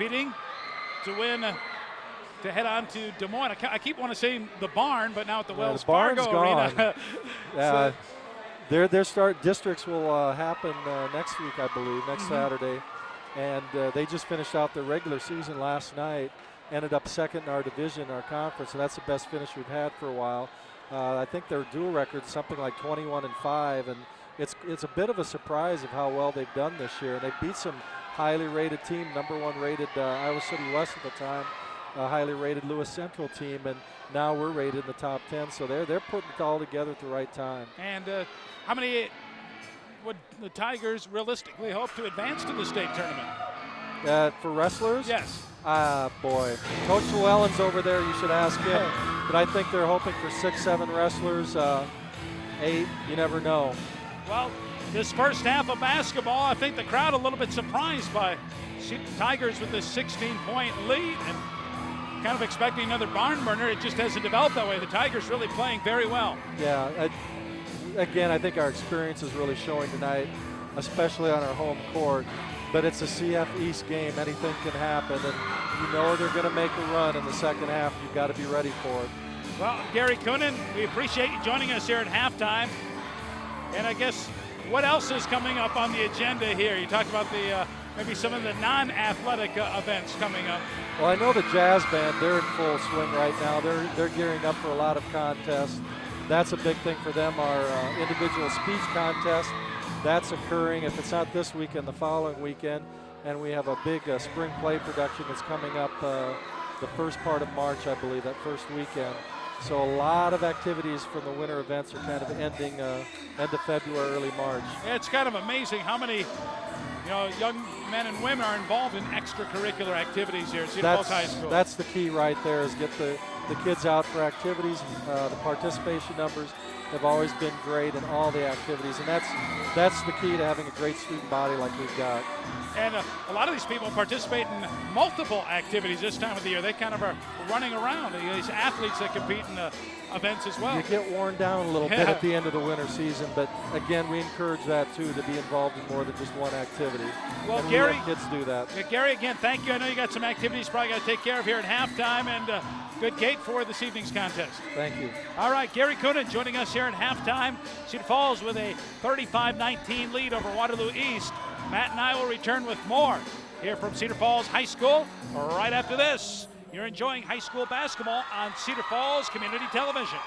competing to win, to head on to Des Moines. I keep wanting to say the barn, but now at the Wells Fargo Arena. Yeah, their start districts will happen next week, I believe, next Saturday. And they just finished out their regular season last night, ended up second in our division, our conference, and that's the best finish we've had for a while. I think their dual record is something like 21-5, and it's a bit of a surprise of how well they've done this year. And they beat some highly rated team, number 1 rated Iowa City West at the time, a highly rated Lewis Central team, and now we're rated in the top 10. So they're putting it all together at the right time. And how many would the Tigers realistically hope to advance to the state tournament? For wrestlers? Yes. Boy, Coach Llewellyn's over there. You should ask him. But I think they're hoping for 6-7 wrestlers, 8. You never know. Well, this first half of basketball, I think the crowd a little bit surprised by Tigers with this 16-point lead and kind of expecting another barn burner. It just hasn't developed that way. The Tigers really playing very well. Yeah. Again, I think our experience is really showing tonight, especially on our home court. But it's a CF East game. Anything can happen, and you know they're going to make a run in the second half. You've got to be ready for it. Well, Gary Coonan, we appreciate you joining us here at halftime. And I guess what else is coming up on the agenda here? You talked about the maybe some of the non-athletic events coming up. Well, I know the jazz band, they're in full swing right now. They're gearing up for a lot of contests. That's a big thing for them. Our individual speech contest, that's occurring, if it's not this weekend, the following weekend. And we have a big spring play production that's coming up the first part of March, I believe, that first weekend. So a lot of activities from the winter events are kind of ending end of February, early March. Yeah, it's kind of amazing how many young men and women are involved in extracurricular activities here at Cedar Falls High School. That's the key right there, is get the kids out for activities. The participation numbers have always been great in all the activities, and that's the key to having a great student body like we've got. And a lot of these people participate in multiple activities this time of the year. They kind of are running around, these athletes that compete in events as well. You get worn down a little bit at the end of the winter season, but again, we encourage that too, to be involved in more than just one activity. Well, and Gary, we let kids do that. Gary, again, thank you. I know you got some activities probably got to take care of here at halftime, and good gate for this evening's contest. Thank you. All right, Gary Coonan joining us here at halftime. Cedar Falls with a 35-19 lead over Waterloo East. Matt and I will return with more here from Cedar Falls High School right after this. You're enjoying high school basketball on Cedar Falls Community Television.